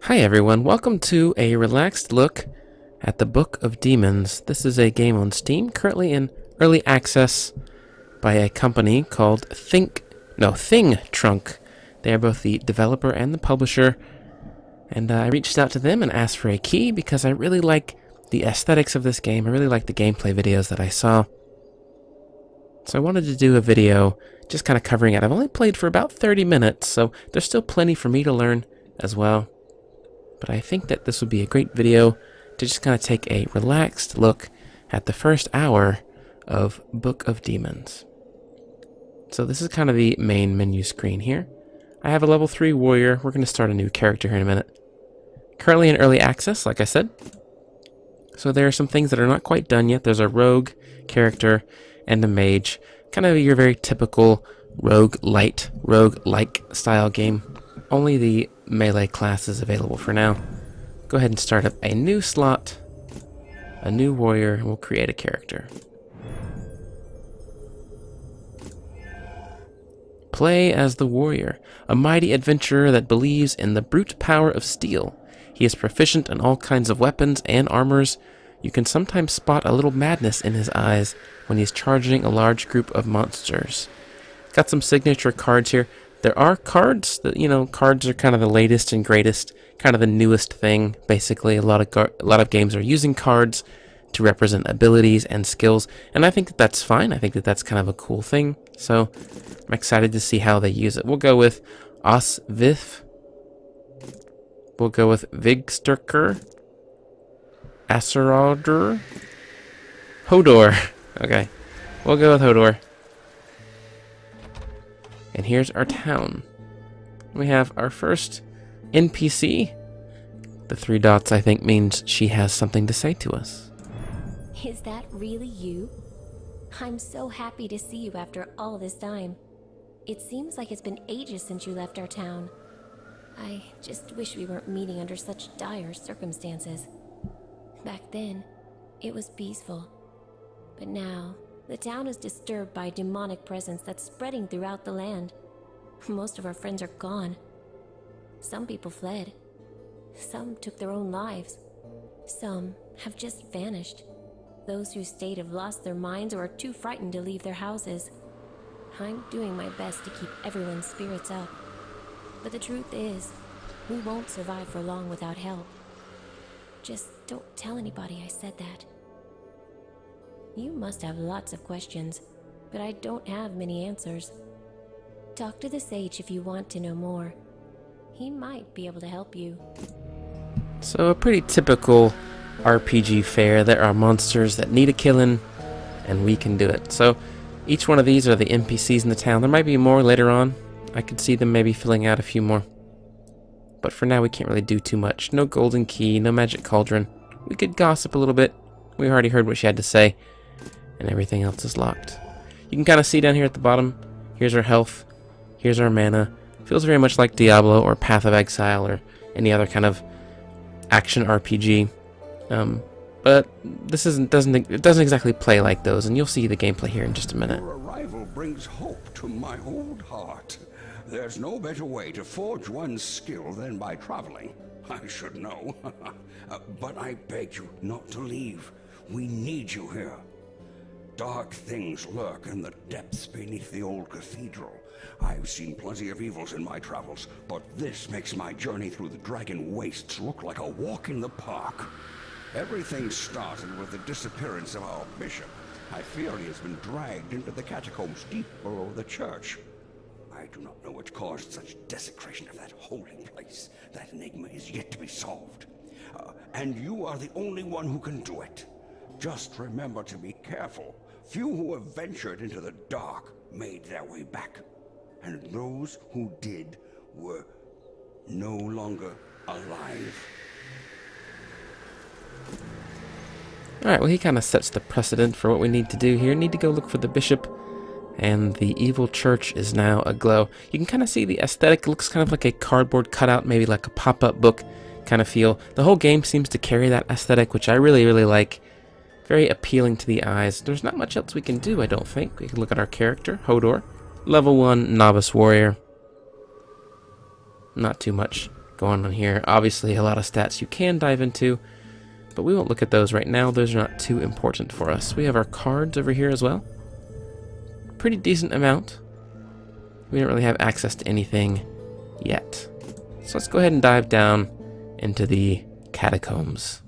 Hi everyone, welcome to a relaxed look at the Book of Demons. This is a game on Steam, currently in early access by a company called Thing Trunk. They are both the developer and the publisher, and I reached out to them and asked for a key because I really like the aesthetics of this game. I really like the gameplay videos that I saw. So I wanted to do a video just kind of covering it. I've only played for about 30 minutes, so there's still plenty for me to learn as well. But I think that this would be a great video to just kind of take a relaxed look at the first hour of Book of Demons. So this is kind of the main menu screen here. I have a level 3 warrior. We're going to start a new character here in a minute. Currently in early access, like I said. So there are some things that are not quite done yet. There's a rogue character and a mage. Kind of your very typical rogue-like style game. Only the melee class is available for now. Go ahead and start up a new slot, a new warrior, and we'll create a character. Play as the warrior, a mighty adventurer that believes in the brute power of steel. He is proficient in all kinds of weapons and armors. You can sometimes spot a little madness in his eyes when he's charging a large group of monsters. Got some signature cards here. There are cards that, cards are kind of the latest and greatest, kind of the newest thing. Basically, a lot of games are using cards to represent abilities and skills, and I think that that's fine. I think that that's kind of a cool thing. So I'm excited to see how they use it. We'll go with Osvith. We'll go with Vigstyrker. Aserodr. Hodor. Okay, we'll go with Hodor. And here's our town. We have our first NPC. The 3 dots, I think, means she has something to say to us. Is that really you? I'm so happy to see you after all this time. It seems like it's been ages since you left our town. I just wish we weren't meeting under such dire circumstances. Back then, it was peaceful. But now, the town is disturbed by a demonic presence that's spreading throughout the land. Most of our friends are gone. Some people fled. Some took their own lives. Some have just vanished. Those who stayed have lost their minds or are too frightened to leave their houses. I'm doing my best to keep everyone's spirits up. But the truth is, we won't survive for long without help. Just don't tell anybody I said that. You must have lots of questions, but I don't have many answers. Talk to the sage if you want to know more. He might be able to help you. So a pretty typical RPG fare. There are monsters that need a killing, and we can do it. So each one of these are the NPCs in the town. There might be more later on. I could see them maybe filling out a few more. But for now, we can't really do too much. No golden key, no magic cauldron. We could gossip a little bit. We already heard what she had to say. And everything else is locked. You can kind of see down here at the bottom. Here's our health. Here's our mana. Feels very much like Diablo or Path of Exile or any other kind of action RPG. But this doesn't exactly play like those, and you'll see the gameplay here in just a minute. Your arrival brings hope to my old heart. There's no better way to forge one's skill than by traveling. I should know. But I beg you not to leave. We need you here. Dark things lurk in the depths beneath the old cathedral. I've seen plenty of evils in my travels, but this makes my journey through the Dragon Wastes look like a walk in the park. Everything started with the disappearance of our bishop. I fear he has been dragged into the catacombs deep below the church. I do not know what caused such desecration of that holy place. That enigma is yet to be solved. And you are the only one who can do it. Just remember to be careful. Few who have ventured into the dark made their way back. And those who did were no longer alive. Alright, well he kind of sets the precedent for what we need to do here. Need to go look for the bishop, and the evil church is now aglow. You can kind of see the aesthetic. It looks kind of like a cardboard cutout, maybe like a pop-up book kind of feel. The whole game seems to carry that aesthetic, which I really, really like. Very appealing to the eyes. There's not much else we can do, I don't think. We can look at our character, Hodor. Level 1 novice warrior. Not too much going on here. Obviously, a lot of stats you can dive into, but we won't look at those right now. Those are not too important for us. We have our cards over here as well. Pretty decent amount. We don't really have access to anything yet. So let's go ahead and dive down into the catacombs.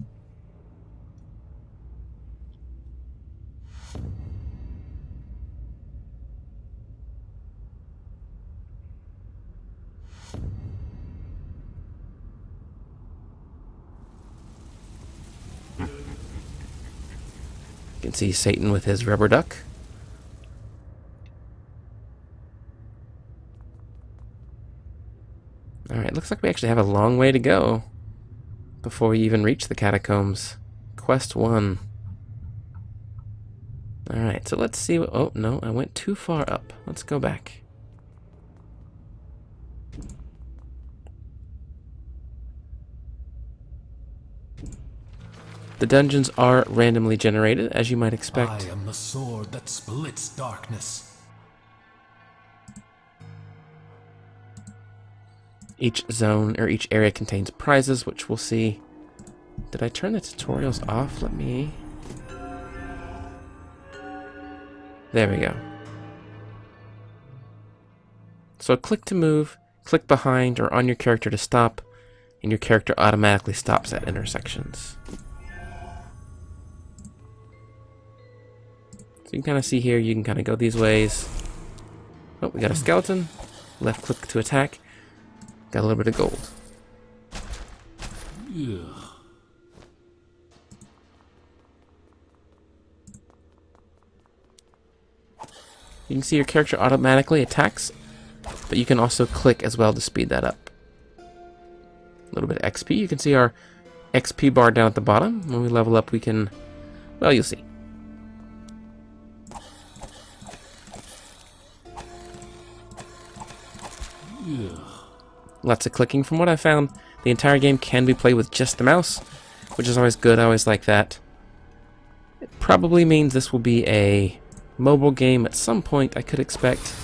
You can see Satan with his rubber duck. Alright, looks like we actually have a long way to go before we even reach the catacombs. Quest 1. Alright, so let's see what... Oh, no, I went too far up. Let's go back. The dungeons are randomly generated, as you might expect. I am the sword that splits darkness. Each zone, or each area, contains prizes, which we'll see. Did I turn the tutorials off? Let me... There we go. So click to move, click behind or on your character to stop, and your character automatically stops at intersections. So you can kind of see here, you can kind of go these ways. Oh, we got a skeleton. Left click to attack. Got a little bit of gold. Ugh. You can see your character automatically attacks, but you can also click as well to speed that up. A little bit of XP. You can see our XP bar down at the bottom. When we level up, we can... Well, you'll see. Ugh. Lots of clicking. From what I found, the entire game can be played with just the mouse, which is always good. I always like that. It probably means this will be a mobile game at some point, I could expect.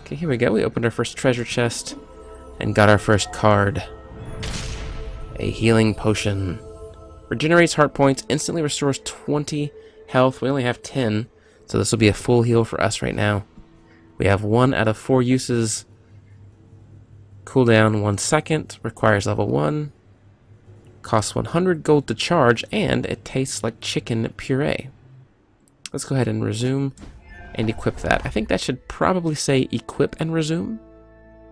Okay, here we go. We opened our first treasure chest and got our first card. A healing potion. Regenerates heart points, instantly restores 20 health. We only have 10, so this will be a full heal for us right now. We have 1 out of 4 uses. Cooldown 1 second, requires level 1, costs 100 gold to charge, and it tastes like chicken puree. Let's go ahead and resume and equip that. I think that should probably say equip and resume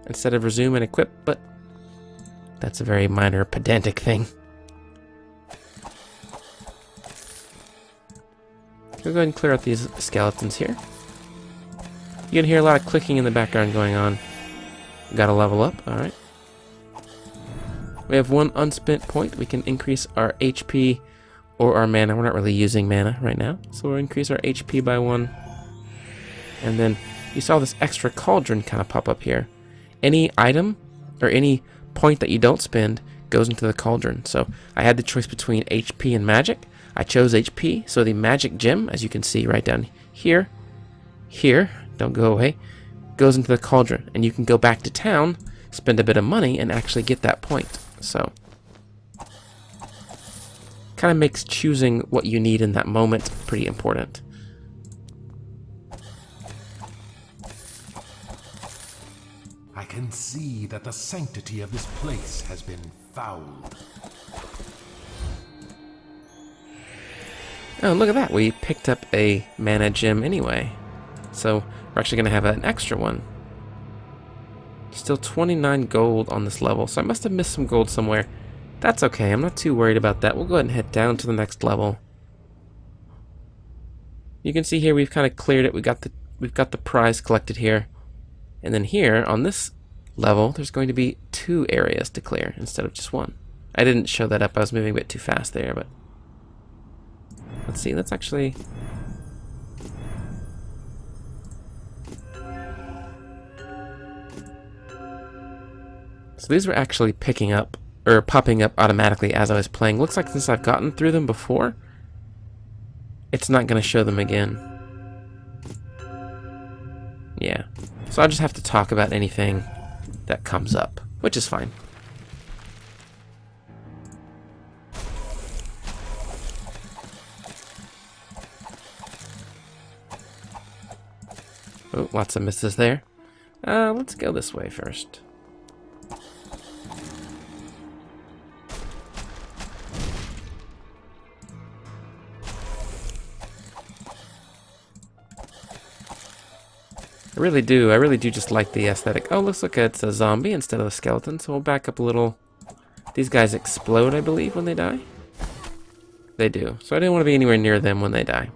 instead of resume and equip, but that's a very minor pedantic thing. We'll go ahead and clear out these skeletons here. You can hear a lot of clicking in the background going on. Gotta level up, alright. We have 1 unspent point. We can increase our HP or our mana. We're not really using mana right now, so we'll increase our HP by 1. And then you saw this extra cauldron kind of pop up here. Any item or any point that you don't spend goes into the cauldron. So I had the choice between HP and magic. I chose HP, so the magic gem, as you can see right down here, don't go away, goes into the cauldron, and you can go back to town, spend a bit of money, and actually get that point. So, kind of makes choosing what you need in that moment pretty important. I can see that the sanctity of this place has been fouled. Oh, look at that. We picked up a mana gem anyway. So, we're actually going to have an extra one. Still 29 gold on this level, so I must have missed some gold somewhere. That's okay, I'm not too worried about that. We'll go ahead and head down to the next level. You can see here we've kind of cleared it. We've got the prize collected here. And then here, on this level, there's going to be 2 areas to clear instead of just 1. I didn't show that up, I was moving a bit too fast there, but... Let's see, let's actually... So these were actually picking up, or popping up automatically as I was playing. Looks like since I've gotten through them before, it's not going to show them again. Yeah. So I'll just have to talk about anything that comes up, which is fine. lots of misses there. Let's go this way first. I really do just like the aesthetic. Oh, looks like it's a zombie instead of a skeleton, so we'll back up a little. These guys explode, I believe, when they die. They do, so I didn't want to be anywhere near them when they die.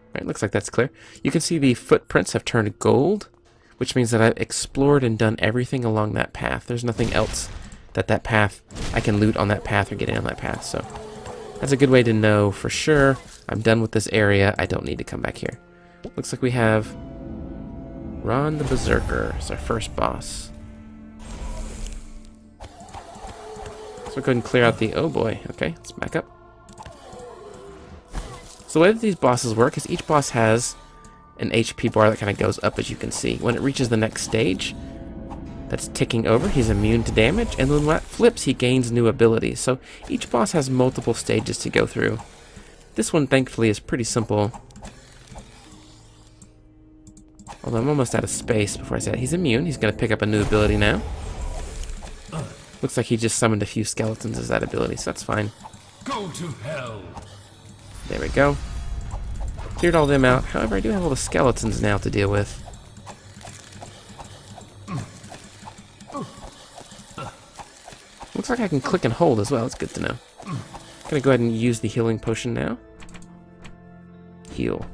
Alright, looks like that's clear. You can see the footprints have turned gold, which means that I've explored and done everything along that path. There's nothing else that path, I can loot on that path or get in on that path, so that's a good way to know for sure I'm done with this area. I don't need to come back here. Looks like we have Ron the Berserker as our first boss. So we'll go ahead and clear out the... Oh boy, okay, let's back up. So the way that these bosses work is each boss has an HP bar that kind of goes up, as you can see. When it reaches the next stage that's ticking over, he's immune to damage, and then when that flips, he gains new abilities. So each boss has multiple stages to go through. This one, thankfully, is pretty simple. Although I'm almost out of space before I say that. He's immune. He's going to pick up a new ability now. Looks like he just summoned a few skeletons as that ability, so that's fine. Go to hell! There we go. Cleared all them out. However, I do have all the skeletons now to deal with. Looks like I can click and hold as well. That's good to know. Gonna go ahead and use the healing potion now. Heal.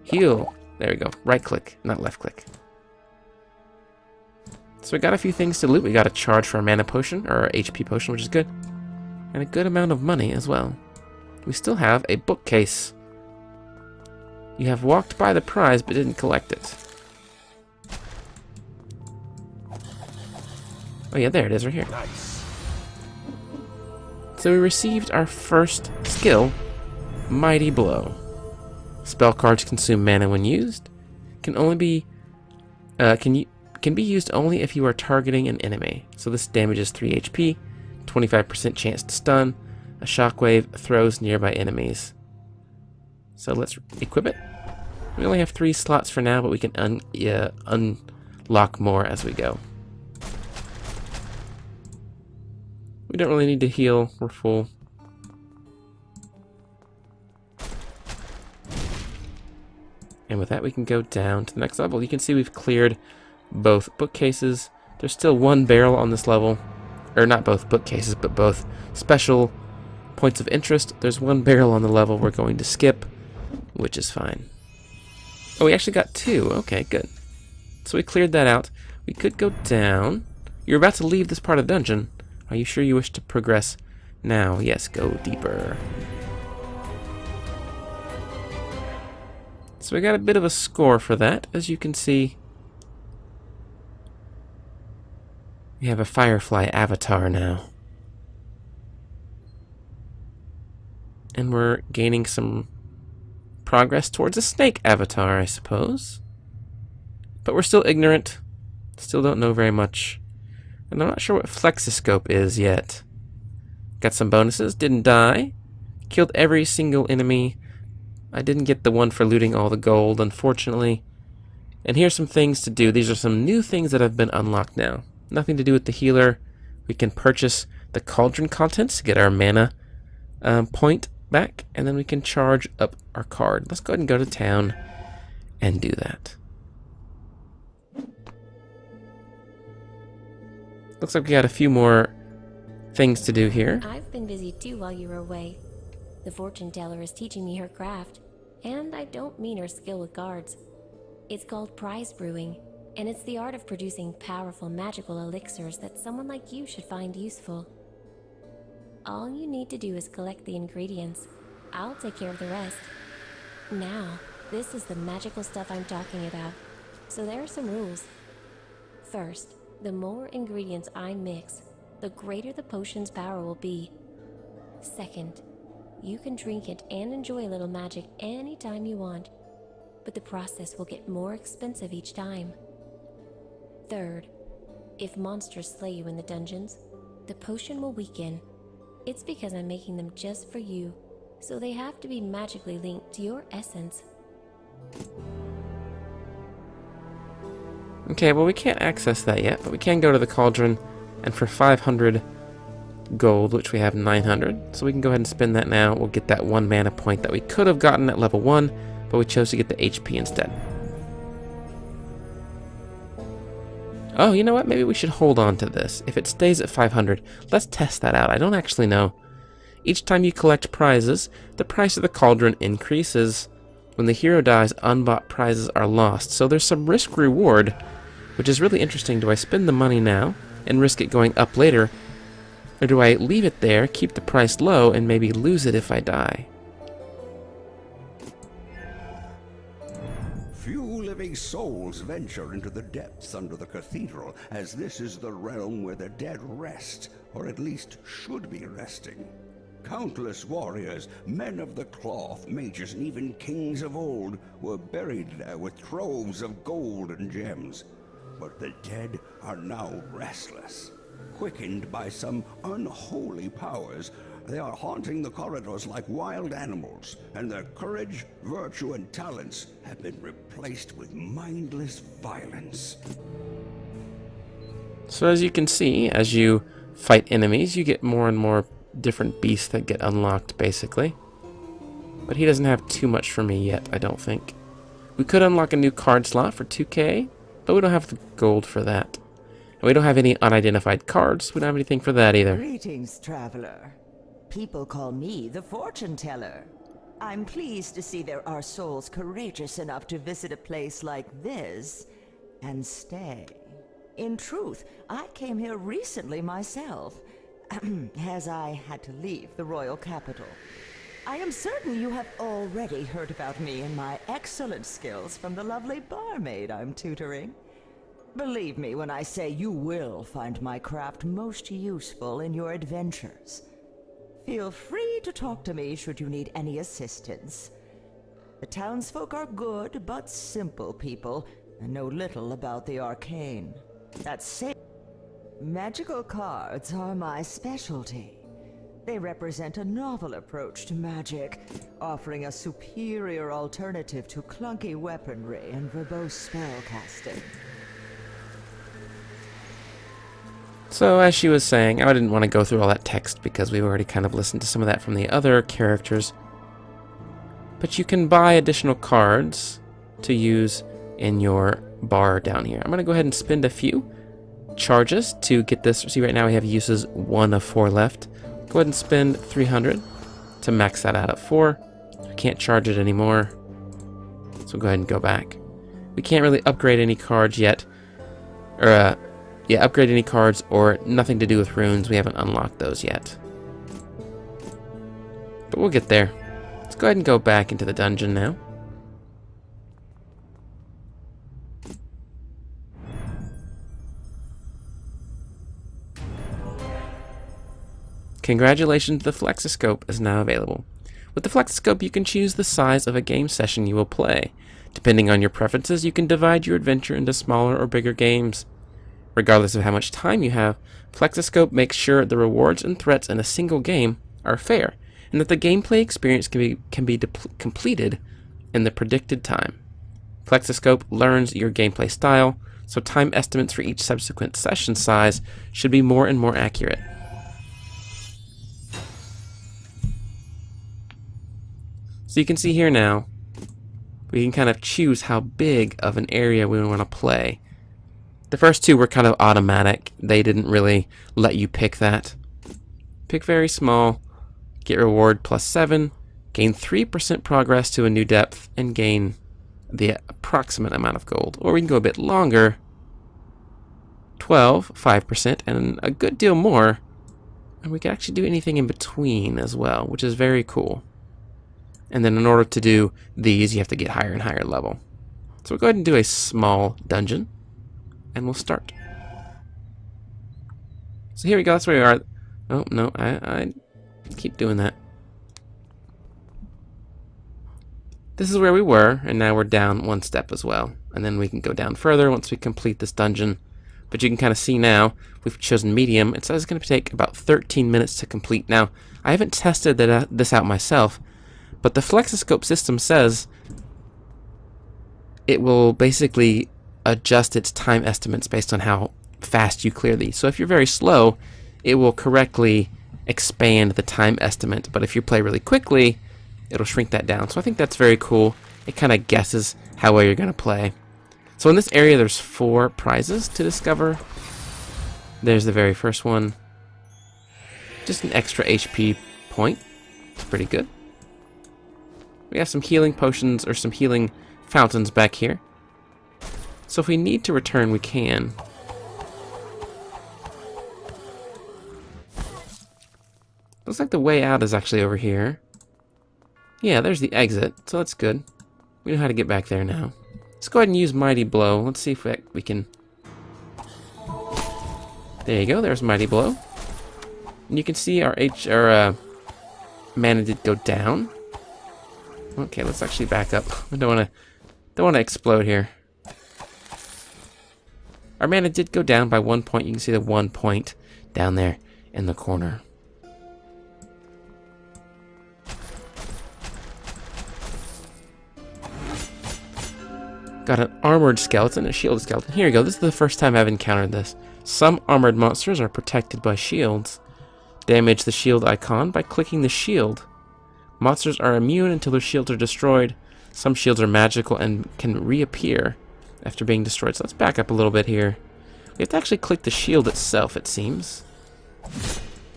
Heal. There we go. Right click, not left click. So we got a few things to loot. We got a charge for our mana potion, or our HP potion, which is good. And a good amount of money as well. We still have a bookcase. You have walked by the prize, but didn't collect it. Oh yeah, there it is right here. Nice. So we received our first skill, Mighty Blow. Spell cards consume mana when used. Can be used only if you are targeting an enemy. So this damages 3 HP, 25% chance to stun. A shockwave throws nearby enemies. So let's equip it. We only have 3 slots for now, but we can unlock more as we go. We don't really need to heal. We're full. And with that, we can go down to the next level. You can see we've cleared both bookcases. There's still 1 barrel on this level. Or not both bookcases, but both special points of interest. There's 1 barrel on the level we're going to skip, which is fine. Oh, we actually got 2. Okay, good. So we cleared that out. We could go down. You're about to leave this part of the dungeon. Are you sure you wish to progress now? Yes, go deeper. So we got a bit of a score for that. As you can see, we have a Firefly avatar now. And we're gaining some progress towards a snake avatar, I suppose. But we're still ignorant. Still don't know very much. And I'm not sure what Flexoscope is yet. Got some bonuses. Didn't die. Killed every single enemy. I didn't get the one for looting all the gold, unfortunately. And here's some things to do. These are some new things that have been unlocked now. Nothing to do with the healer. We can purchase the cauldron contents to get our mana point back. And then we can charge up our card. Let's go ahead and go to town and do that. Looks like we got a few more things to do here. I've been busy too while you were away. The fortune teller is teaching me her craft, and I don't mean her skill with cards. It's called prize brewing, and it's the art of producing powerful magical elixirs that someone like you should find useful. All you need to do is collect the ingredients. I'll take care of the rest. Now, this is the magical stuff I'm talking about, so there are some rules. First, the more ingredients I mix, the greater the potion's power will be. Second, you can drink it and enjoy a little magic anytime you want, but the process will get more expensive each time. Third, if monsters slay you in the dungeons, the potion will weaken. It's because I'm making them just for you. so they have to be magically linked to your essence. Okay, well we can't access that yet, but we can go to the cauldron, and for 500 gold, which we have 900, so we can go ahead and spend that now. We'll get that 1 mana point that we could have gotten at level 1, but we chose to get the HP instead. Oh, you know what? Maybe we should hold on to this. If it stays at 500, let's test that out. I don't actually know. Each time you collect prizes, the price of the cauldron increases. When the hero dies, unbought prizes are lost. So there's some risk-reward, which is really interesting. Do I spend the money now and risk it going up later? Or do I leave it there, keep the price low, and maybe lose it if I die? Few living souls venture into the depths under the cathedral, as this is the realm where the dead rest, or at least should be resting. Countless warriors, men of the cloth, mages, and even kings of old were buried there with troves of gold and gems. But the dead are now restless. Quickened by some unholy powers, they are haunting the corridors like wild animals, and their courage, virtue, and talents have been replaced with mindless violence. So as you can see, as you fight enemies, you get more and more different beasts that get unlocked, basically. But he doesn't have too much for me yet, I don't think. We could unlock a new card slot for 2k, but we don't have the gold for that. And we don't have any unidentified cards. We don't have anything for that either. Greetings, traveler. People call me the fortune teller. I'm pleased to see there are souls courageous enough to visit a place like this and stay. In truth, I came here recently myself, as I had to leave the royal capital. I am certain you have already heard about me and my excellent skills from the lovely barmaid I'm tutoring. Believe me when I say you will find my craft most useful in your adventures. Feel free to talk to me should you need any assistance. The townsfolk are good but simple people and know little about the arcane. That said, magical cards are my specialty. They represent a novel approach to magic, offering a superior alternative to clunky weaponry and verbose spellcasting. So, as she was saying, I didn't want to go through all that text because we've already kind of listened to some of that from the other characters. But you can buy additional cards to use in your bar down here. I'm going to go ahead and spend a few charges to get this. See, right now we have uses 1 of 4 left. Go ahead and spend 300 to max that out at 4. I can't charge it anymore, so go ahead and go back. We can't really upgrade any cards yet. Or, upgrade any cards or nothing to do with runes. We haven't unlocked those yet. But we'll get there. Let's go ahead and go back into the dungeon now. Congratulations, the Flexoscope is now available. With the Flexoscope, you can choose the size of a game session you will play. Depending on your preferences, you can divide your adventure into smaller or bigger games. Regardless of how much time you have, Flexoscope makes sure the rewards and threats in a single game are fair, and that the gameplay experience can be completed in the predicted time. Flexoscope learns your gameplay style, so time estimates for each subsequent session size should be more and more accurate. So you can see here now, we can kind of choose how big of an area we want to play. The first two were kind of automatic. They didn't really let you pick that. Pick very small, get reward +7, gain 3% progress to a new depth, and gain the approximate amount of gold. Or we can go a bit longer, 12, 5%, and a good deal more. And we can actually do anything in between as well, which is very cool. And then in order to do these, you have to get higher and higher level. So we'll go ahead and do a small dungeon, and we'll start. So here we go, that's where we are. Oh, no, I keep doing that. This is where we were, and now we're down 1 step as well. And then we can go down further once we complete this dungeon. But you can kind of see now, we've chosen medium. It says it's going to take about 13 minutes to complete. Now, I haven't tested this out myself, But the flexoscope system says it will basically adjust its time estimates based on how fast you clear these. So if you're very slow, it will correctly expand the time estimate. But if you play really quickly, it'll shrink that down. So I think that's very cool. It kind of guesses how well you're going to play. So in this area, there's 4 prizes to discover. There's the very first one. Just an extra HP point. It's pretty good. We have some healing potions, or some healing fountains back here. So if we need to return, we can. Looks like the way out is actually over here. Yeah, there's the exit, so that's good. We know how to get back there now. Let's go ahead and use Mighty Blow. Let's see if we can... There you go, there's Mighty Blow. And you can see our mana did go down. Okay, let's actually back up. I don't want to explode here. Our mana did go down by 1 point. You can see the 1 point down there in the corner. Got an armored skeleton, a shielded skeleton. Here you go. This is the first time I've encountered this. Some armored monsters are protected by shields. Damage the shield icon by clicking the shield. Monsters are immune until their shields are destroyed. Some shields are magical and can reappear after being destroyed. So let's back up a little bit here. We have to actually click the shield itself, it seems.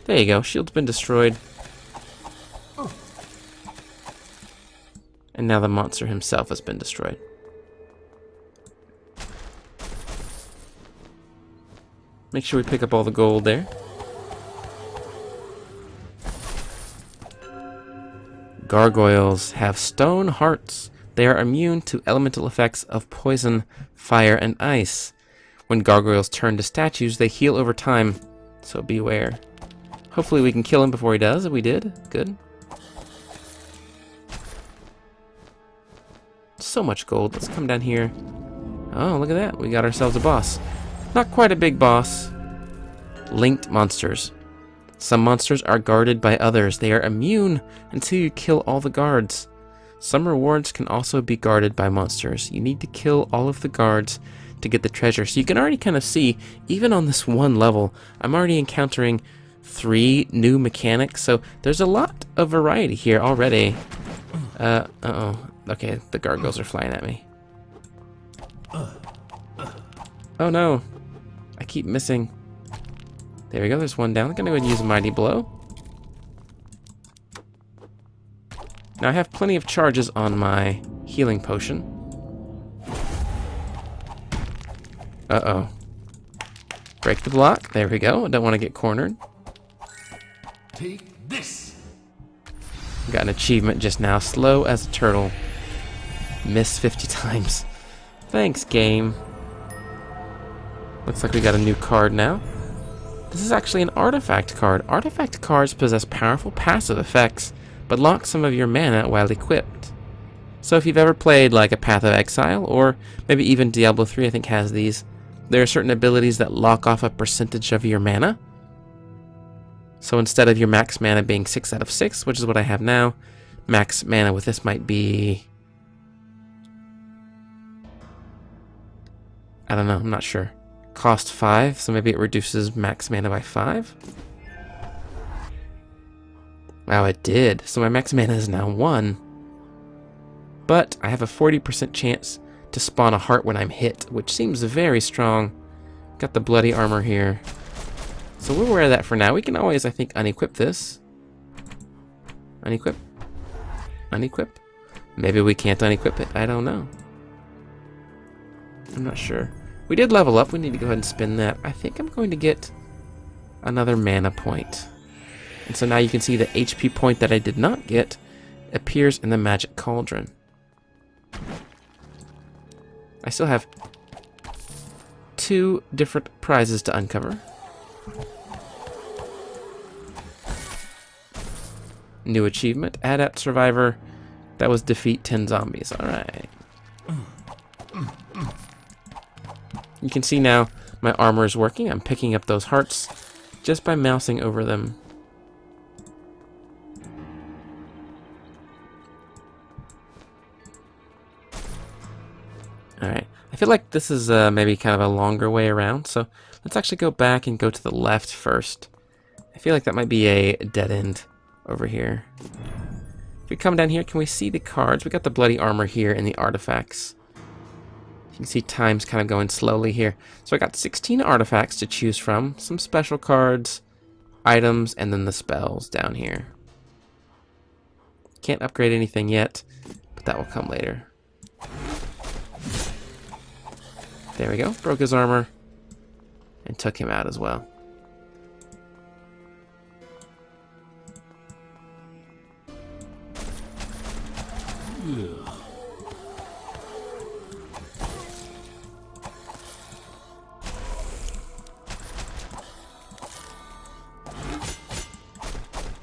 There you go. Shield's been destroyed. And now the monster himself has been destroyed. Make sure we pick up all the gold there. Gargoyles have stone hearts. They are immune to elemental effects of poison, fire, and ice. When gargoyles turn to statues, they heal over time, so beware. Hopefully we can kill him before he does. We did. Good. So much gold. Let's come down here. Oh, look at that. We got ourselves a boss. Not quite a big boss. Linked monsters. Some monsters are guarded by others. They are immune until you kill all the guards. Some rewards can also be guarded by monsters. You need to kill all of the guards to get the treasure. So you can already kind of see, even on this one level, I'm already encountering 3 new mechanics. So there's a lot of variety here already. Uh-oh. Okay, the gargoyles are flying at me. Oh no. I keep missing. There we go, there's one down. I'm gonna go ahead and use a Mighty Blow. Now I have plenty of charges on my healing potion. Uh-oh. Break the block. There we go. I don't want to get cornered. Take this. Got an achievement just now. Slow as a turtle. Miss 50 times. Thanks, game. Looks like we got a new card now. This is actually an artifact card. Artifact cards possess powerful passive effects, but lock some of your mana while equipped. So if you've ever played like a Path of Exile, or maybe even Diablo 3 I think has these, there are certain abilities that lock off a percentage of your mana. So instead of your max mana being 6 out of 6, which is what I have now, max mana with this might be... I don't know, I'm not sure. Cost 5, so maybe it reduces max mana by 5. Wow, it did. So my max mana is now 1. But I have a 40% chance to spawn a heart when I'm hit, which seems very strong. Got the bloody armor here. So we'll wear that for now. We can always, I think, unequip this. Unequip. Unequip. Maybe we can't unequip it. I don't know. I'm not sure. We did level up. We need to go ahead and spin that. I think I'm going to get another mana point. And so now you can see the HP point that I did not get appears in the magic cauldron. I still have 2 different prizes to uncover. New achievement, Adept Survivor. That was defeat 10 zombies. Alright. You can see now my armor is working. I'm picking up those hearts just by mousing over them. Alright. I feel like this is maybe kind of a longer way around, so let's actually go back and go to the left first. I feel like that might be a dead end over here. If we come down here, can we see the cards? We got the bloody armor here and the artifacts. You can see time's kind of going slowly here. So I got 16 artifacts to choose from, some special cards, items, and then the spells down here. Can't upgrade anything yet, but that will come later. There we go. Broke his armor and took him out as well.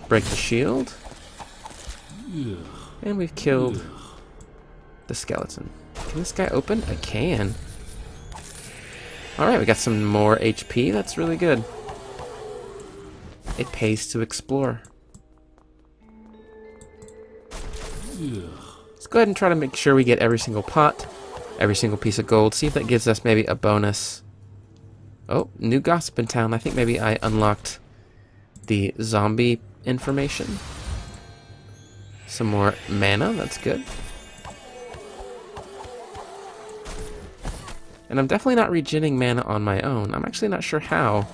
Break the shield. And we've killed the skeleton. Can this guy open? I can. Alright, we got some more HP. That's really good. It pays to explore. Let's go ahead and try to make sure we get every single pot, every single piece of gold. See if that gives us maybe a bonus. Oh, new gossip in town. I think maybe I unlocked the zombie information. Some more mana. That's good. And I'm definitely not regenning mana on my own. I'm actually not sure how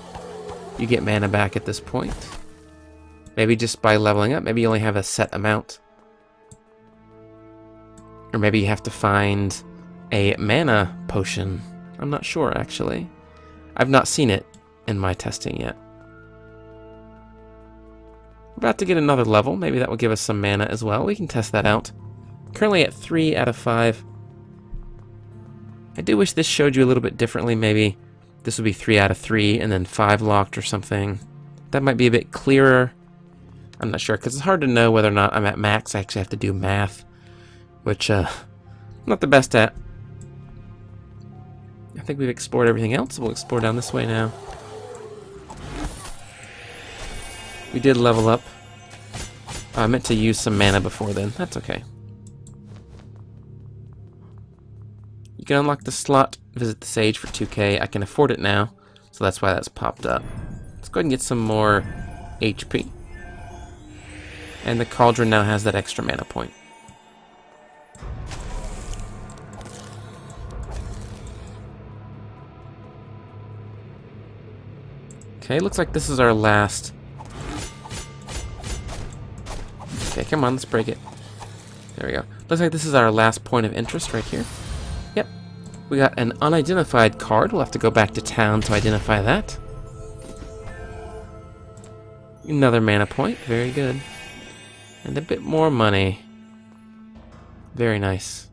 you get mana back at this point. Maybe just by leveling up. Maybe you only have a set amount. Or maybe you have to find a mana potion. I'm not sure, actually. I've not seen it in my testing yet. We're about to get another level. Maybe that will give us some mana as well. We can test that out. Currently at 3 out of 5. I do wish this showed you a little bit differently. Maybe this would be 3 out of 3 and then 5 locked or something. That might be a bit clearer. I'm not sure, because it's hard to know whether or not I'm at max. I actually have to do math, which I'm not the best at. I think we've explored everything else. We'll explore down this way now. We did level up. I meant to use some mana before then. That's okay. You can unlock the slot, visit the sage for 2k. I can afford it now, so that's why that's popped up. Let's go ahead and get some more HP. And the cauldron now has that extra mana point. Okay, looks like this is our last. Okay, come on, let's break it. There we go. Looks like this is our last point of interest right here. Yep. We got an unidentified card. We'll have to go back to town to identify that. Another mana point. Very good. And a bit more money. Very nice.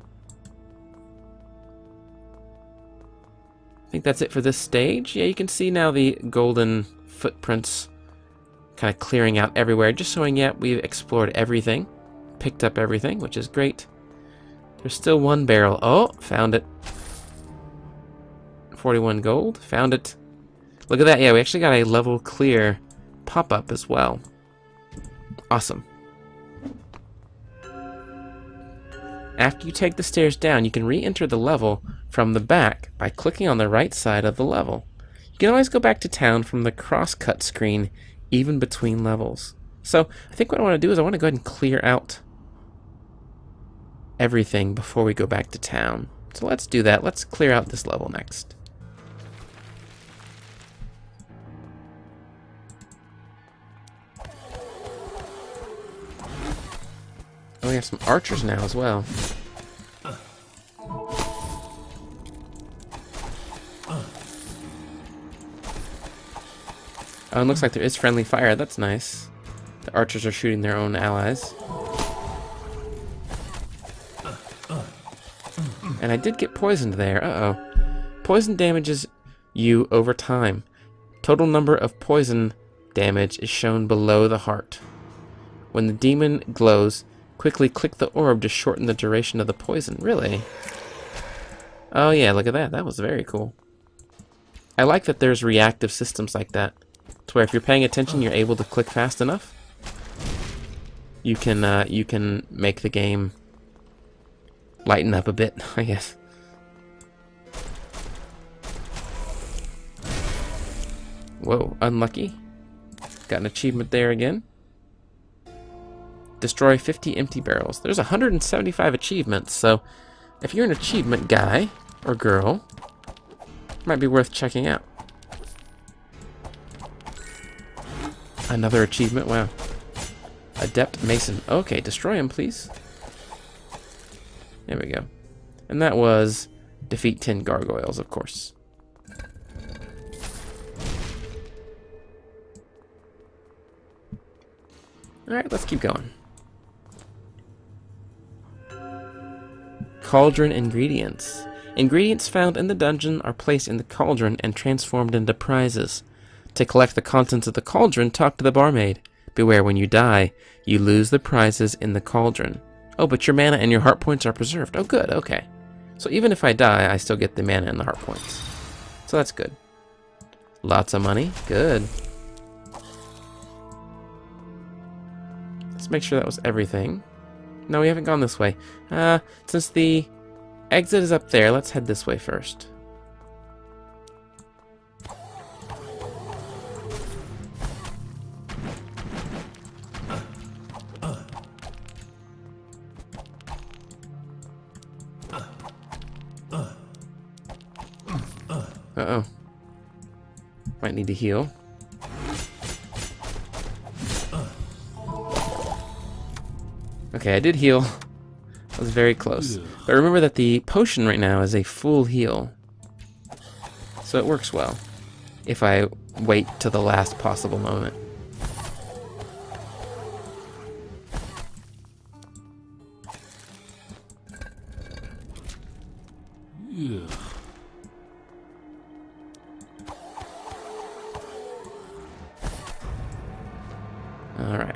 I think that's it for this stage. Yeah, you can see now the golden footprints kind of clearing out everywhere, just showing, yeah, we've explored everything, picked up everything, which is great. There's still one barrel. Oh, found it. 41 gold. Found it. Look at that. Yeah, we actually got a level clear pop-up as well. Awesome. After you take the stairs down, you can re-enter the level from the back by clicking on the right side of the level. You can always go back to town from the cross-cut screen, even between levels. So I think what I want to do is I want to go ahead and clear out everything before we go back to town. So let's do that. Let's clear out this level next. Oh, we have some archers now as well. Oh, and looks like there is friendly fire. That's nice. The archers are shooting their own allies. And I did get poisoned there. Uh-oh. Poison damages you over time. Total number of poison damage is shown below the heart. When the demon glows, quickly click the orb to shorten the duration of the poison. Really? Oh yeah, look at that. That was very cool. I like that there's reactive systems like that. To where if you're paying attention, you're able to click fast enough. You can make the game lighten up a bit, I guess. Whoa, unlucky. Got an achievement there again. Destroy 50 empty barrels. There's 175 achievements, so if you're an achievement guy or girl, it might be worth checking out. Another achievement, wow. Adept Mason. Okay, destroy him, please. There we go. And that was defeat 10 gargoyles, of course. Alright, let's keep going. Cauldron ingredients. Ingredients found in the dungeon are placed in the cauldron and transformed into prizes. To collect the contents of the cauldron, talk to the barmaid. Beware, when you die, you lose the prizes in the cauldron. Oh, but your mana and your heart points are preserved. Oh, good, okay. So even if I die, I still get the mana and the heart points. So that's good. Lots of money. Good. Let's make sure that was everything. No, we haven't gone this way. Since the exit is up there, let's head this way first. Uh-oh. Might need to heal. Okay, I did heal. I was very close. But remember that the potion right now is a full heal. So it works well if I wait to the last possible moment. Alright.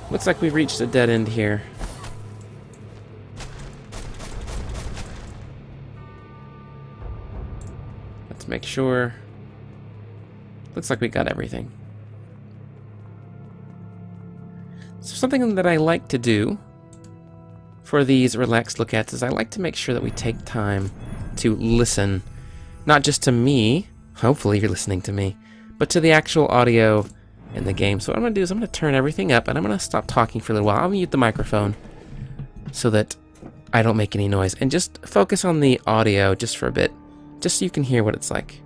Looks like we've reached a dead end here. Let's make sure. Looks like we got everything. So something that I like to do for these relaxed look-ats is I like to make sure that we take time to listen, not just to me, hopefully you're listening to me, but to the actual audio in the game. So what I'm going to do is I'm going to turn everything up and I'm going to stop talking for a little while. I'll mute the microphone so that I don't make any noise and just focus on the audio just for a bit, just so you can hear what it's like.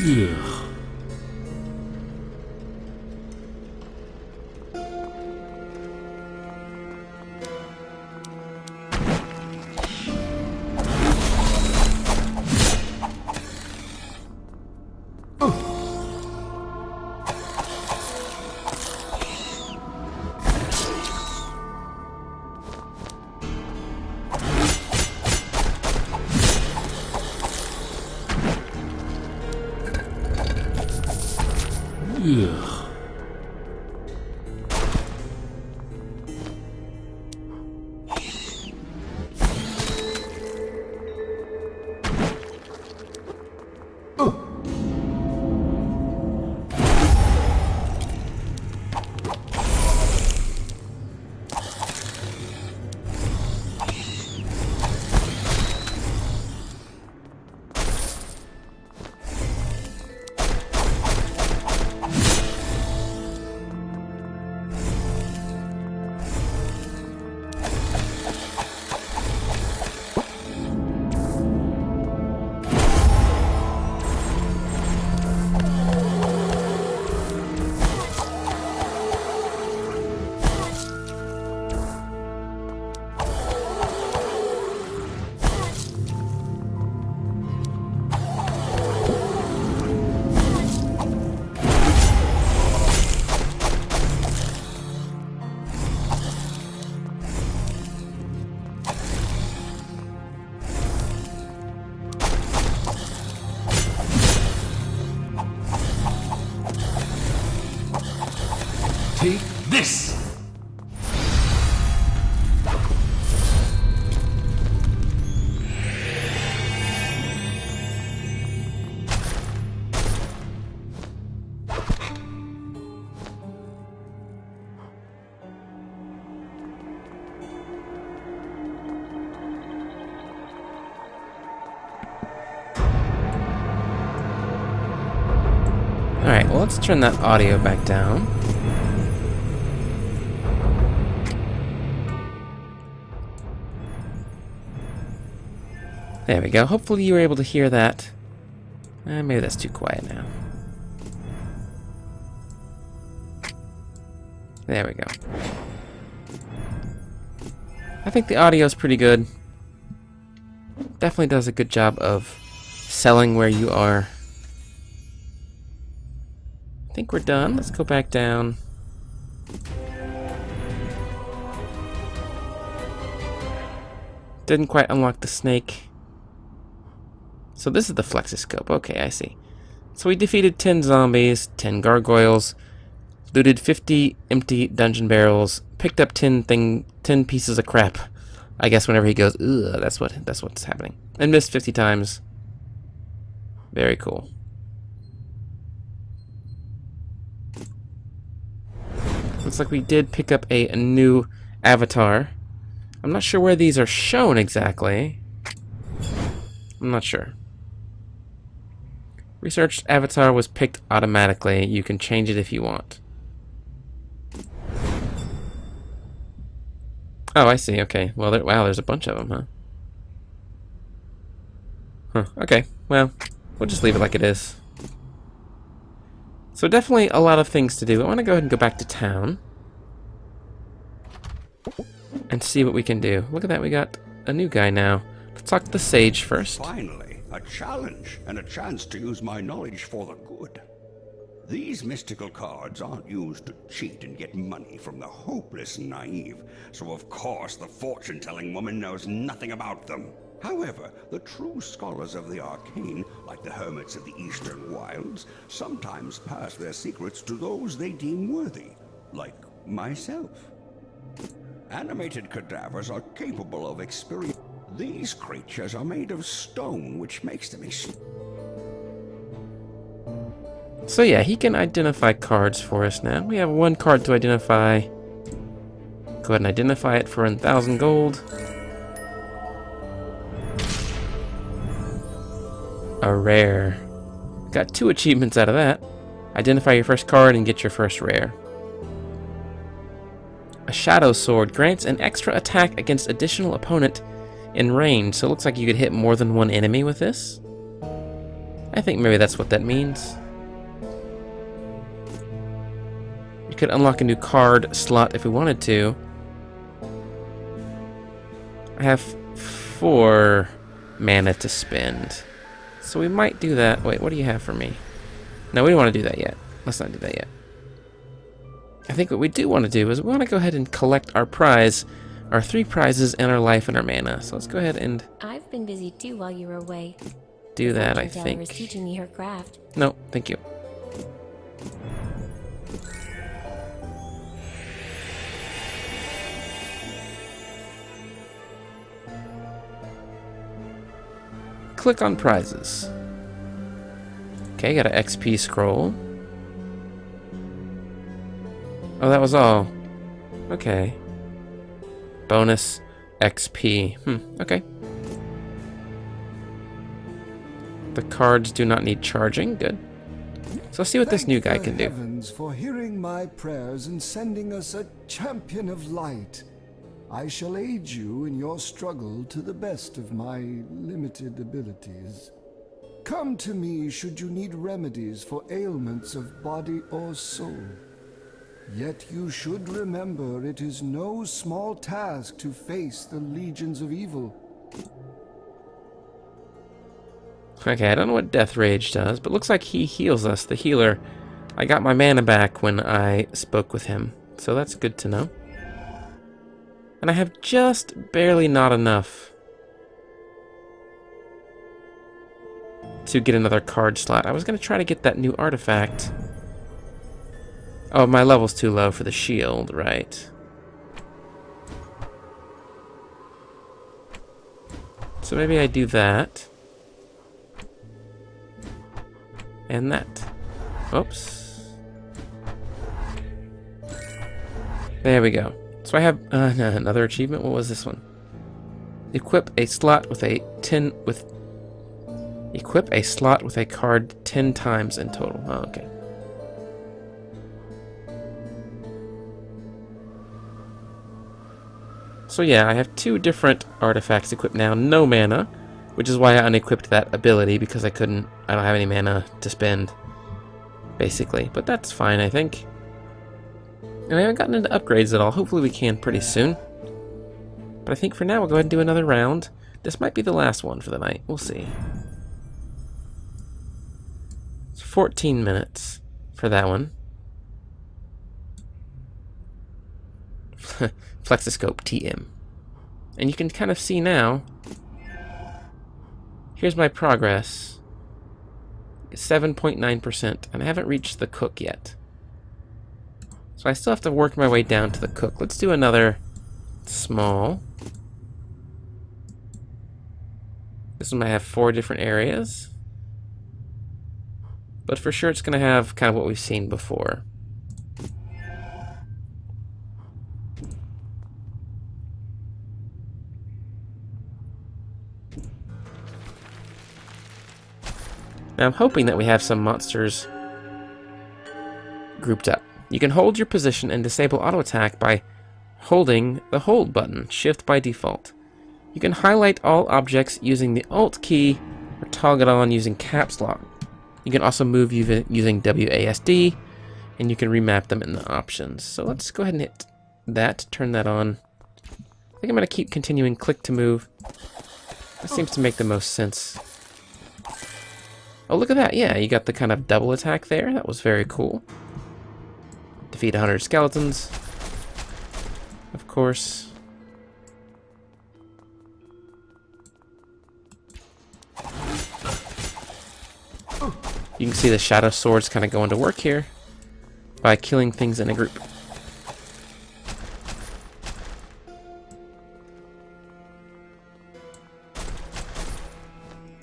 Ugh. Ugh. Take this! Alright, well, let's turn that audio back down. There we go. Hopefully you were able to hear that. Maybe that's too quiet now. There we go. I think the audio is pretty good. Definitely does a good job of selling where you are. I think we're done. Let's go back down. Didn't quite unlock the snake. So this is the flexoscope. Okay, I see. So we defeated 10 zombies, 10 gargoyles, looted 50 empty dungeon barrels, picked up 10 pieces of crap. I guess whenever he goes, ugh, that's what's happening. And missed 50 times. Very cool. Looks like we did pick up a new avatar. I'm not sure where these are shown exactly. I'm not sure. Researched avatar was picked automatically. You can change it if you want. Oh, I see. Okay. Well, wow, there's a bunch of them, huh? Okay. Well, we'll just leave it like it is. So definitely a lot of things to do. I want to go ahead and go back to town and see what we can do. Look at that. We got a new guy now. Let's talk to the sage first. Finally, a challenge and a chance to use my knowledge for the good. These mystical cards aren't used to cheat and get money from the hopeless and naive, so of course the fortune-telling woman knows nothing about them. However, the true scholars of the arcane, like the hermits of the eastern wilds, sometimes pass their secrets to those they deem worthy, like myself. Animated cadavers are capable of experience. These creatures are made of stone, which makes them So yeah, he can identify cards for us now. We have one card to identify. Go ahead and identify it for 1,000 gold. A rare. Got 2 achievements out of that. Identify your first card and get your first rare. A shadow sword grants an extra attack against additional opponent in range. So it looks like you could hit more than one enemy with this. I think maybe that's what that means. We could unlock a new card slot if we wanted to. I have 4 mana to spend. So we might do that. Wait, what do you have for me? No, we don't want to do that yet. Let's not do that yet. I think what we do want to do is we want to go ahead and collect our prize, our 3 prizes, and our life and our mana. So let's go ahead and I've been busy too while you were away. do that, I Fortune teller was think. teaching me her craft. No, thank you. Click on prizes. Okay, got an XP scroll. Oh, that was all. Okay. Bonus XP. Okay. The cards do not need charging. Good. So let's see what this new guy can do. Thank the heavens for hearing my prayers and sending us a champion of light. I shall aid you in your struggle to the best of my limited abilities. Come to me should you need remedies for ailments of body or soul. Yet you should remember it is no small task to face the legions of evil. Okay, I don't know what Death Rage does, but looks like he heals us, the healer. I got my mana back when I spoke with him, so that's good to know. And I have just barely not enough to get another card slot. I was going to try to get that new artifact. Oh, my level's too low for the shield, right. So maybe I do that. And that. Oops. There we go. So I have another achievement. What was this one? Equip a slot with a equip a slot with a card 10 times in total. Oh, okay. So yeah, I have 2 different artifacts equipped now. No mana, which is why I unequipped that ability, because I don't have any mana to spend, basically. But that's fine, I think. And I haven't gotten into upgrades at all. Hopefully we can pretty soon. But I think for now we'll go ahead and do another round. This might be the last one for the night. We'll see. It's 14 minutes for that one. Flexoscope TM. And you can kind of see now. Here's my progress. 7.9%. And I haven't reached the cook yet. So I still have to work my way down to the cook. Let's do another small. This one might have 4 different areas. But for sure it's going to have kind of what we've seen before. Now I'm hoping that we have some monsters grouped up. You can hold your position and disable auto attack by holding the hold button, shift by default. You can highlight all objects using the alt key or toggle it on using caps lock. You can also move using WASD, and you can remap them in the options. So let's go ahead and hit that, turn that on. I think I'm going to keep continuing click to move. That seems to make the most sense. Oh, look at that. Yeah, you got the kind of double attack there. That was very cool. Defeat 100 skeletons. Of course. You can see the shadow swords kind of going to work here by killing things in a group.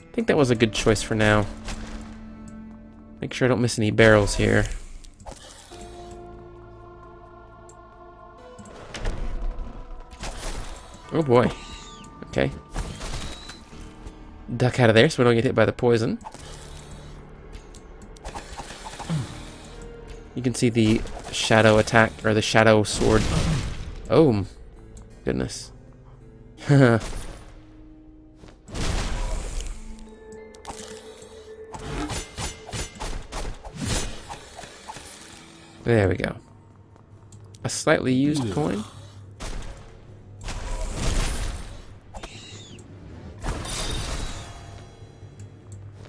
I think that was a good choice for now. Make sure I don't miss any barrels here. Oh boy. Okay. Duck out of there so we don't get hit by the poison. You can see the shadow attack, or the shadow sword. Oh, goodness. There we go. A slightly used coin.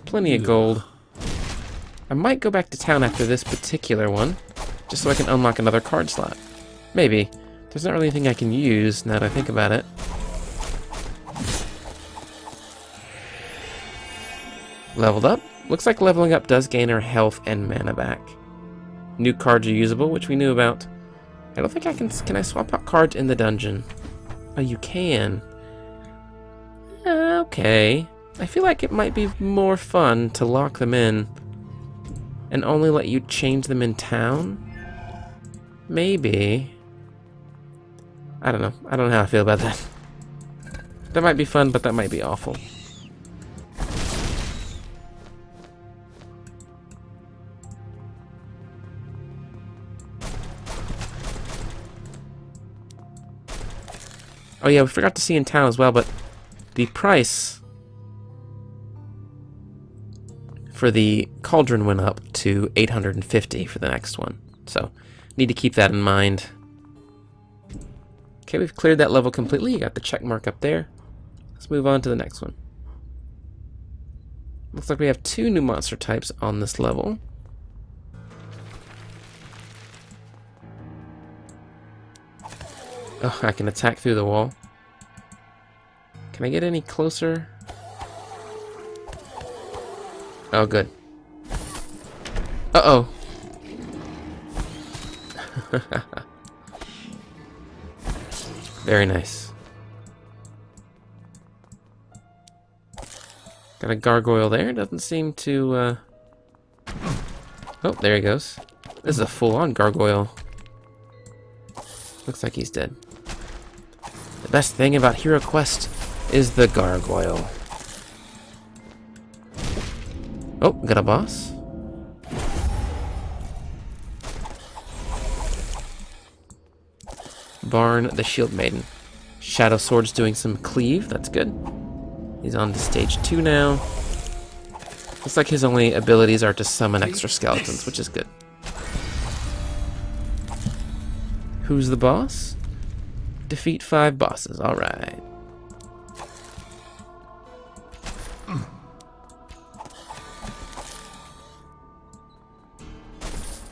Plenty of gold. I might go back to town after this particular one, just so I can unlock another card slot. Maybe. There's not really anything I can use now that I think about it. Leveled up. Looks like leveling up does gain our health and mana back. New cards are usable, which we knew about. I don't think I can... Can I swap out cards in the dungeon? Oh, you can. Okay. I feel like it might be more fun to lock them in and only let you change them in town? Maybe. I don't know. I don't know how I feel about that. That might be fun, but that might be awful. Oh yeah, we forgot to see in town as well, but the price for the cauldron went up to 850 for the next one. So, need to keep that in mind. Okay, we've cleared that level completely. You got the check mark up there. Let's move on to the next one. Looks like we have 2 new monster types on this level. Oh, I can attack through the wall. Can I get any closer? Oh, good. Uh-oh. Very nice. Got a gargoyle there. Doesn't seem to, Oh, there he goes. This is a full-on gargoyle. Looks like he's dead. The best thing about Hero Quest is the gargoyle. Oh, got a boss. Barn the Shield Maiden. Shadow Sword's doing some cleave, that's good. He's on to stage 2 now. Looks like his only abilities are to summon extra skeletons, which is good. Who's the boss? Defeat 5 bosses, alright.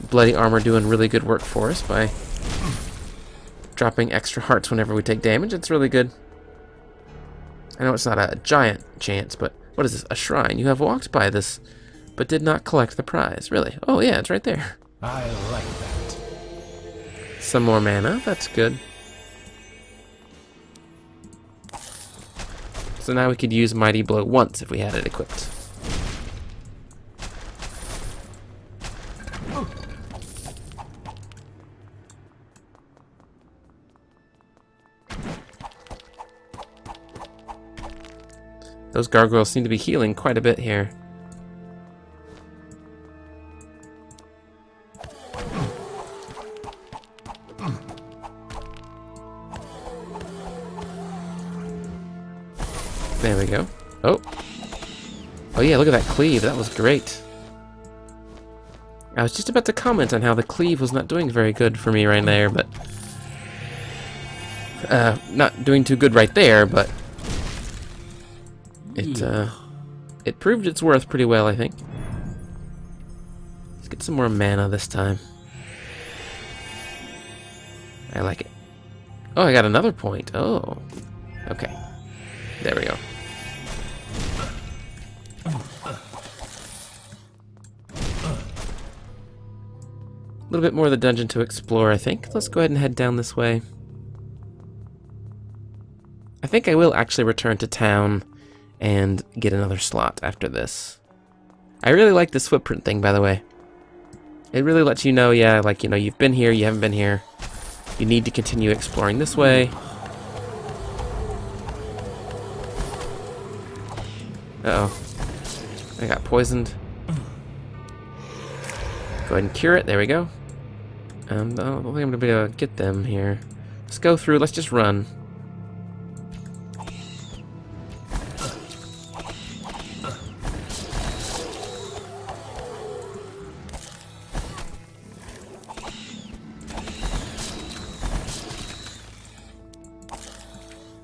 Bloody Armor doing really good work for us by dropping extra hearts whenever we take damage. It's really good. I know it's not a giant chance, but what is this? A shrine. You have walked by this, but did not collect the prize. Really? Oh yeah, it's right there. I like that. Some more mana. That's good. So now we could use Mighty Blow once if we had it equipped. Those gargoyles seem to be healing quite a bit here. There we go. Oh. Oh yeah, look at that cleave. That was great. I was just about to comment on how the cleave was not doing very good for me right there, but... not doing too good right there, but... It proved its worth pretty well, I think. Let's get some more mana this time. I like it. Oh, I got another point. Oh. Okay. There we go. A little bit more of the dungeon to explore, I think. Let's go ahead and head down this way. I think I will actually return to town and get another slot after this. I really like this footprint thing, by the way. It really lets you know, yeah, like, you know, you've been here, you haven't been here. You need to continue exploring this way. Uh-oh. I got poisoned. Go ahead and cure it. There we go. I don't think I'm going to be able to get them here. Let's go through. Let's just run.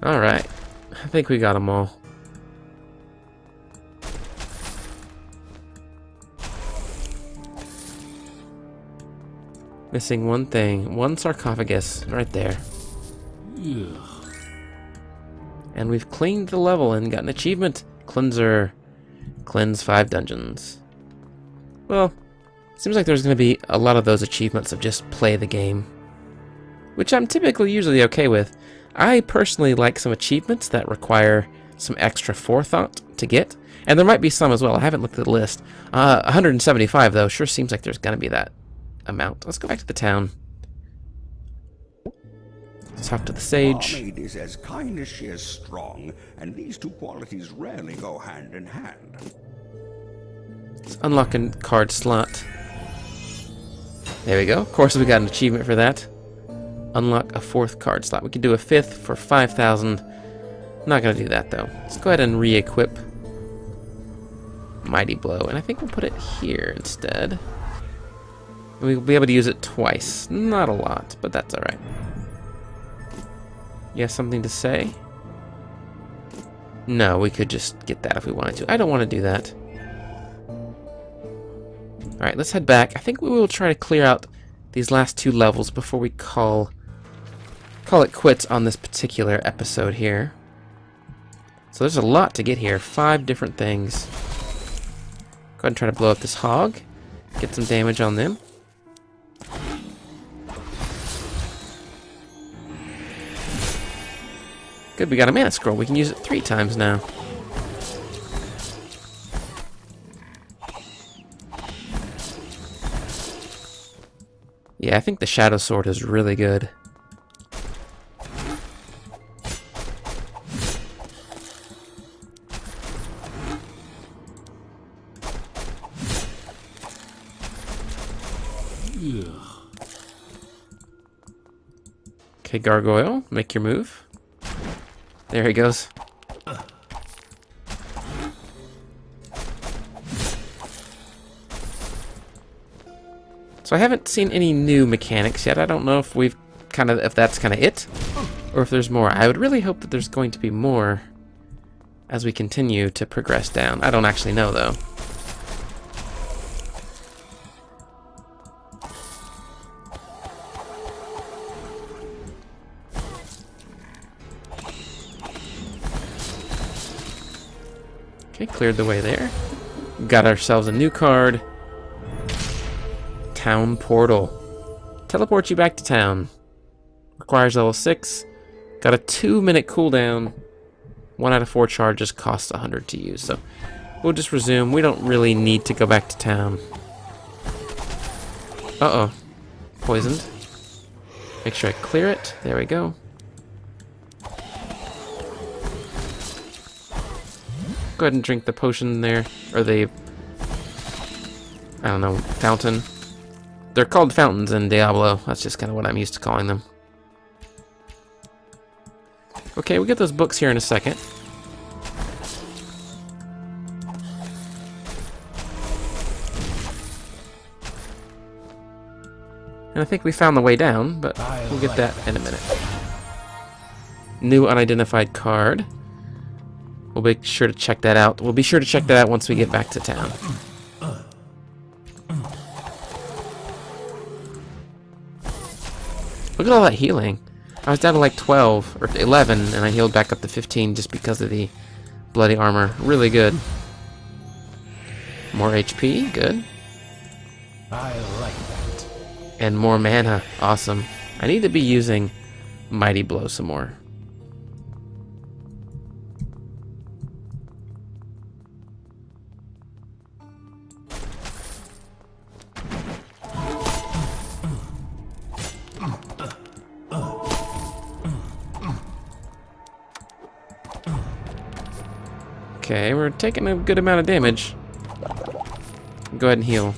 Alright. I think we got them all. Missing one thing. One sarcophagus. Right there. Ugh. And we've cleaned the level and got an achievement. Cleanser. Cleanse 5 dungeons. Well, seems like there's going to be a lot of those achievements of just play the game. Which I'm typically usually okay with. I personally like some achievements that require some extra forethought to get. And there might be some as well. I haven't looked at the list. 175 though. Sure seems like there's going to be that amount. Let's go back to the town. Let's talk to the sage. Our maid is as kind as she is strong, and these two qualities rarely go hand in hand. Let's unlock a card slot. There we go. Of course, we got an achievement for that. Unlock a 4th card slot. We can do a 5th for 5,000. Not going to do that, though. Let's go ahead and re-equip Mighty Blow. And I think we'll put it here instead. And we'll be able to use it twice. Not a lot, but that's alright. You have something to say? No, we could just get that if we wanted to. I don't want to do that. Alright, let's head back. I think we will try to clear out these last 2 levels before we call it quits on this particular episode here. So there's a lot to get here. 5 different things. Go ahead and try to blow up this hog. Get some damage on them. Good, we got a mana scroll. We can use it 3 times now. Yeah, I think the Shadow Sword is really good. Ugh. Okay, Gargoyle, make your move. There he goes. So I haven't seen any new mechanics yet. I don't know if that's kind of it, or if there's more. I would really hope that there's going to be more as we continue to progress down. I don't actually know though. Okay, cleared the way there. Got ourselves a new card. Town Portal. Teleports you back to town. Requires level 6. Got a 2-minute cooldown. 1 out of 4 charges costs 100 to use. So we'll just resume. We don't really need to go back to town. Uh-oh. Poisoned. Make sure I clear it. There we go. Go ahead and drink the potion there. Or the... I don't know. Fountain. They're called fountains in Diablo. That's just kind of what I'm used to calling them. Okay, we'll get those books here in a second. And I think we found the way down, but we'll get that in a minute. New unidentified card. We'll be sure to check that out. We'll be sure to check that out once we get back to town. Look at all that healing. I was down to like 12 or 11 and I healed back up to 15 just because of the bloody armor. Really good. More HP, good. I like that. And more mana, awesome. I need to be using Mighty Blow some more. Okay, we're taking a good amount of damage. Go ahead and heal.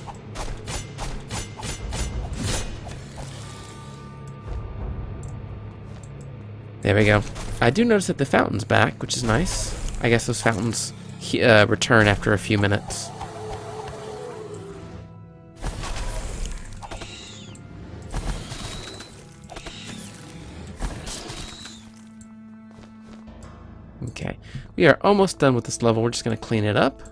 There we go. I do notice that the fountain's back, which is nice. I guess those fountains return after a few minutes. Okay. We are almost done with this level. We're just going to clean it up.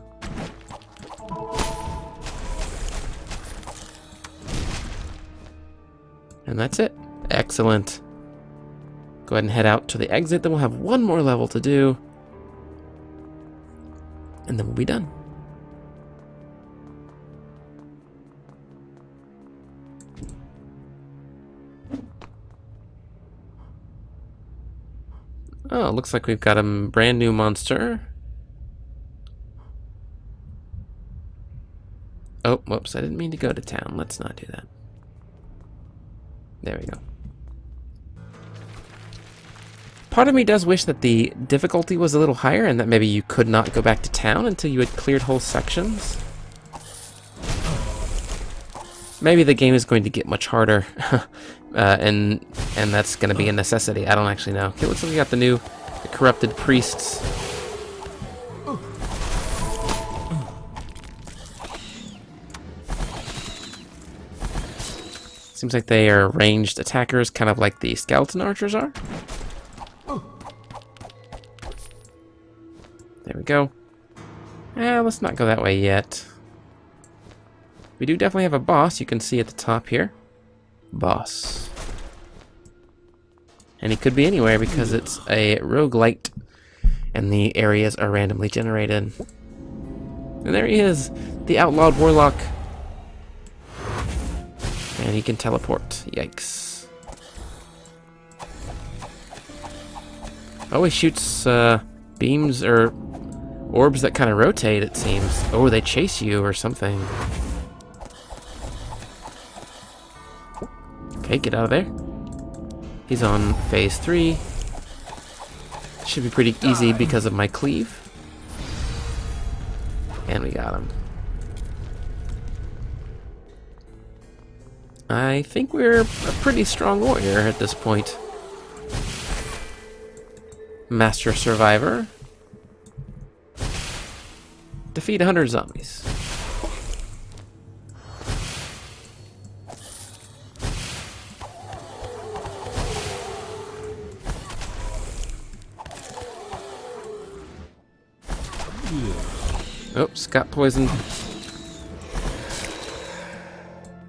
And that's it. Excellent. Go ahead and head out to the exit. Then we'll have one more level to do. And then we'll be done. Oh, looks like we've got a brand new monster. Oh, whoops, I didn't mean to go to town. Let's not do that. There we go. Part of me does wish that the difficulty was a little higher and that maybe you could not go back to town until you had cleared whole sections. Maybe the game is going to get much harder, and that's going to be a necessity. I don't actually know. Okay, looks like we got the corrupted priests. Seems like they are ranged attackers, kind of like the skeleton archers are. There we go. Let's not go that way yet. We do definitely have a boss, you can see at the top here. Boss. And he could be anywhere because it's a roguelite and the areas are randomly generated. And there he is, the outlawed warlock. And he can teleport. Yikes. Oh, he shoots beams or orbs that kind of rotate, it seems. Oh, they chase you or something. Okay, get out of there. He's on phase 3. Should be pretty easy because of my cleave. And we got him. I think we're a pretty strong warrior at this point. Master Survivor. Defeat 100 zombies. Oops, got poisoned.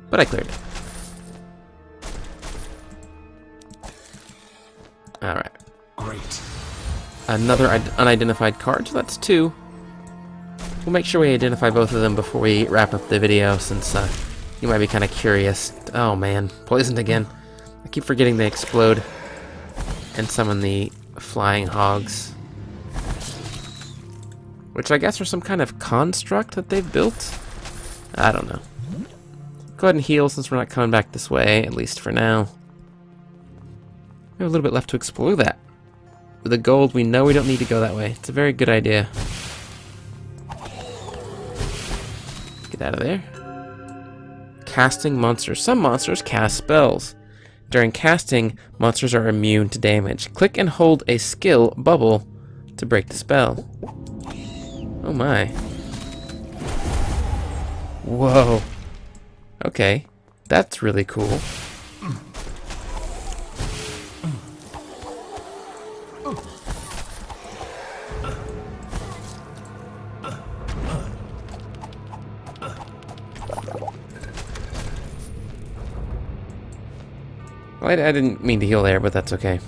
But I cleared it. Alright. Great. Another unidentified card, so that's 2. We'll make sure we identify both of them before we wrap up the video, since you might be kind of curious. Oh man, poisoned again. I keep forgetting they explode and summon the flying hogs. Which I guess are some kind of construct that they've built? I don't know. Go ahead and heal since we're not coming back this way, at least for now. We have a little bit left to explore that. With the gold, we know we don't need to go that way. It's a very good idea. Get out of there. Casting monsters. Some monsters cast spells. During casting, monsters are immune to damage. Click and hold a skill bubble to break the spell. Oh my. Whoa. Okay. That's really cool. Well, I didn't mean to heal there, but that's okay.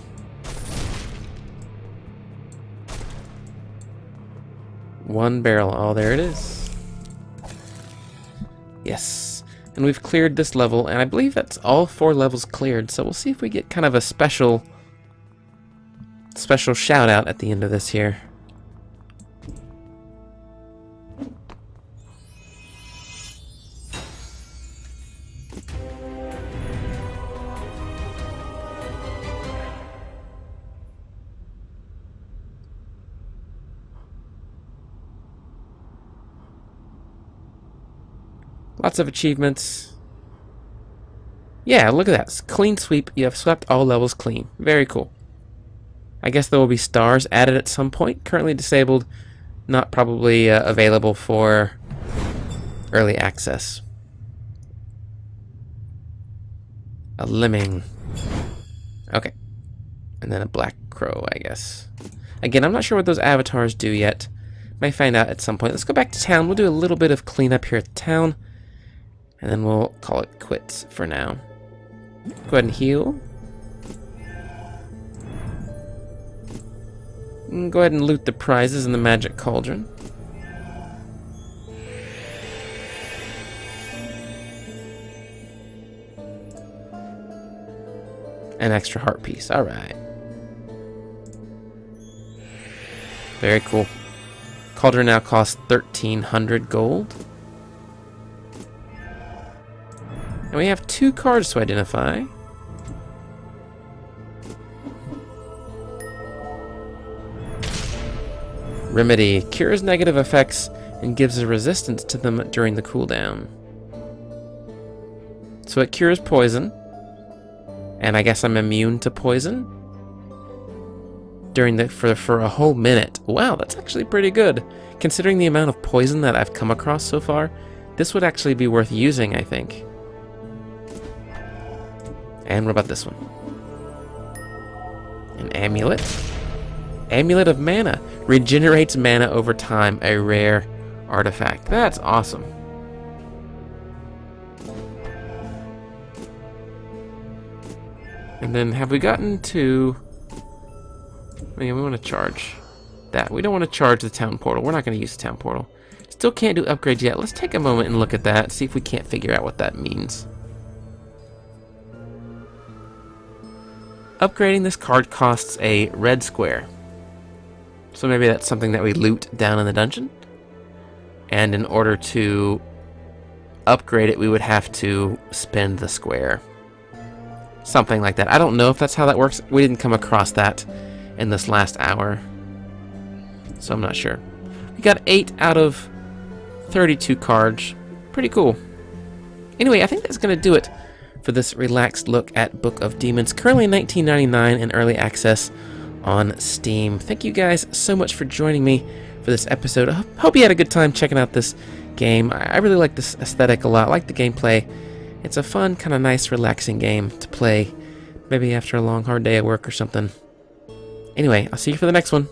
One barrel. Oh, there it is. Yes. And we've cleared this level, and I believe that's all 4 levels cleared, so we'll see if we get kind of a special shout out at the end of this here. Lots of achievements. Yeah, look at that. Clean sweep. You have swept all levels clean. Very cool. I guess there will be stars added at some point. Currently disabled. Not probably available for early access. A lemming. Okay. And then a black crow, I guess. Again, I'm not sure what those avatars do yet. May find out at some point. Let's go back to town. We'll do a little bit of cleanup here at town. And then we'll call it quits for now. Go ahead and heal. And go ahead and loot the prizes in the magic cauldron. An extra heart piece. Alright. Very cool. Cauldron now costs 1,300 gold. And we have 2 cards to identify. Remedy cures negative effects and gives a resistance to them during the cooldown. So it cures poison. And I guess I'm immune to poison during the for a whole minute. Wow, that's actually pretty good. Considering the amount of poison that I've come across so far, this would actually be worth using, I think. And what about this one? An amulet. Amulet of Mana. Regenerates mana over time, a rare artifact. That's awesome. And then have we gotten to... Yeah, we want to charge that. We don't want to charge the town portal. We're not going to use the town portal. Still can't do upgrades yet. Let's take a moment and look at that. See if we can't figure out what that means. Upgrading this card costs a red square. So maybe that's something that we loot down in the dungeon. And in order to upgrade it, we would have to spend the square. Something like that. I don't know if that's how that works. We didn't come across that in this last hour. So I'm not sure. We got 8 out of 32 cards. Pretty cool. Anyway, I think that's going to do it for this relaxed look at Book of Demons. Currently $19.99 in early access on Steam. Thank you guys so much for joining me for this episode. I hope you had a good time checking out this game. I really like this aesthetic a lot. I like the gameplay. It's a fun, kind of nice, relaxing game to play maybe after a long, hard day at work or something. Anyway, I'll see you for the next one.